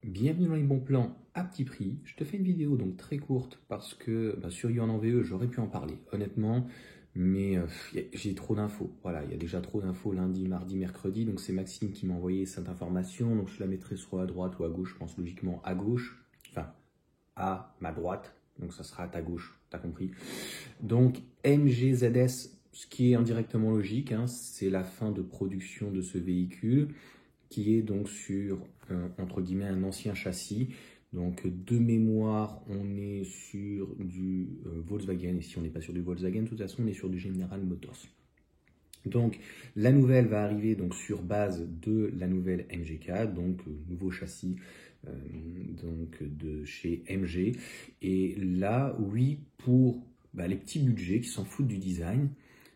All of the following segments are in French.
Bienvenue dans les bons plans à petit prix. Je te fais une vidéo donc très courte parce que sur Yuan en VE, j'aurais pu en parler honnêtement, mais j'ai trop d'infos. Voilà, il y a déjà trop d'infos lundi, mardi, mercredi. Donc c'est Maxime qui m'a envoyé cette information. Donc je la mettrai soit à droite ou à gauche. Je pense logiquement à gauche, enfin à ma droite. Donc ça sera à ta gauche, t'as compris. Donc MGZS, ce qui est indirectement logique, hein, c'est la fin de production de ce véhicule, qui est donc sur, entre guillemets, un ancien châssis. Donc de mémoire, on est sur du Volkswagen, et si on n'est pas sur du Volkswagen, de toute façon, on est sur du General Motors. Donc la nouvelle va arriver donc sur base de la nouvelle MG4, donc nouveau châssis donc de chez MG. Et là, oui, pour les petits budgets qui s'en foutent du design,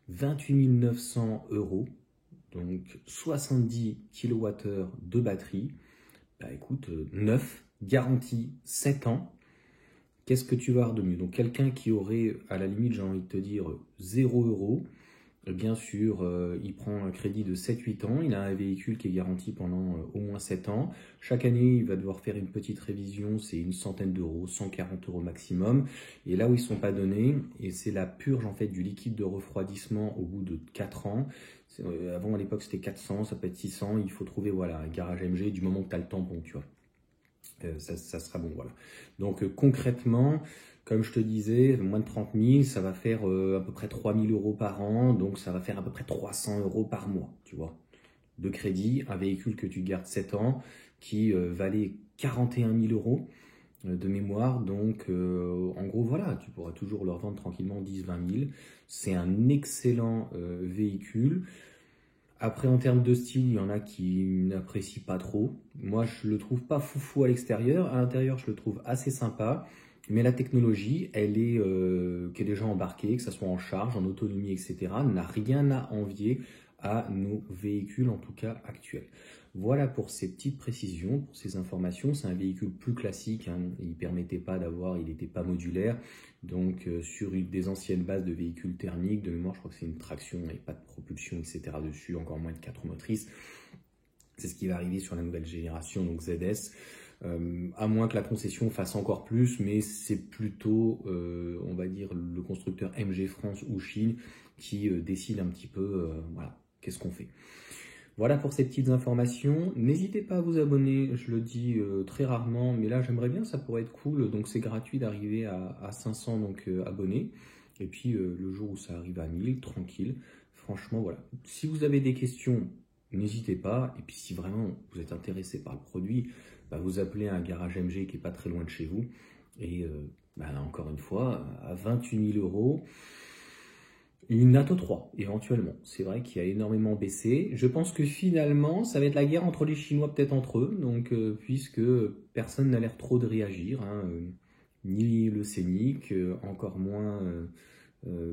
28 900 €. Donc 70 kWh de batterie, écoute, neuf, garantie 7 ans. Qu'est-ce que tu vas avoir de mieux? Donc quelqu'un qui aurait, à la limite, j'ai envie de te dire, 0 €, bien sûr, il prend un crédit de 7-8 ans, il a un véhicule qui est garanti pendant au moins 7 ans. Chaque année, il va devoir faire une petite révision, c'est une centaine d'euros, 140 € maximum. Et là où ils ne sont pas donnés, et c'est la purge en fait du liquide de refroidissement au bout de 4 ans. Avant, à l'époque, c'était 400, ça peut être 600. Il faut trouver voilà, un garage MG du moment que tu as le tampon, tu vois. Ça sera bon, voilà. Donc concrètement, comme je te disais, moins de 30 000, ça va faire à peu près 3 000 € par an, donc ça va faire à peu près 300 € par mois, tu vois, de crédit. Un véhicule que tu gardes 7 ans, qui valait 41 000 € de mémoire, donc en gros, voilà, tu pourras toujours le revendre tranquillement 10-20 000. C'est un excellent véhicule. Après, en termes de style, il y en a qui n'apprécient pas trop. Moi, je le trouve pas foufou à l'extérieur. À l'intérieur, je le trouve assez sympa. Mais la technologie, elle est, qui est déjà embarquée, que ce soit en charge, en autonomie, etc., n'a rien à envier à nos véhicules, en tout cas actuels. Voilà pour ces petites précisions, pour ces informations. C'est un véhicule plus classique, hein. Il permettait pas d'avoir, il n'était pas modulaire. Donc sur des anciennes bases de véhicules thermiques, de mémoire, je crois que c'est une traction et pas de propulsion, etc. dessus, encore moins de 4 motrices. C'est ce qui va arriver sur la nouvelle génération, donc ZS. À moins que la concession fasse encore plus, mais c'est plutôt, on va dire, le constructeur MG France ou Chine qui décide un petit peu, voilà, qu'est-ce qu'on fait. Voilà pour ces petites informations. N'hésitez pas à vous abonner, je le dis très rarement, mais là j'aimerais bien, ça pourrait être cool. Donc c'est gratuit d'arriver à 500 donc, abonnés. Et puis le jour où ça arrive à 1000, tranquille. Franchement, voilà. Si vous avez des questions, n'hésitez pas. Et puis si vraiment vous êtes intéressé par le produit, vous appelez un garage MG qui n'est pas très loin de chez vous. Et encore une fois, à 28 000 €. Une NATO 3, éventuellement. C'est vrai qu'il a énormément baissé. Je pense que finalement, ça va être la guerre entre les Chinois, peut-être entre eux, donc puisque personne n'a l'air trop de réagir, hein, ni le Scénic, encore moins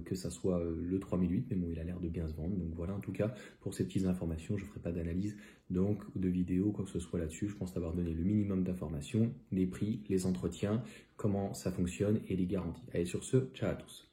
que ça soit le 3008, mais bon, il a l'air de bien se vendre. Donc voilà, en tout cas, pour ces petites informations, je ne ferai pas d'analyse, donc de vidéo, quoi que ce soit là-dessus. Je pense avoir donné le minimum d'informations, les prix, les entretiens, comment ça fonctionne et les garanties. Allez, sur ce, ciao à tous.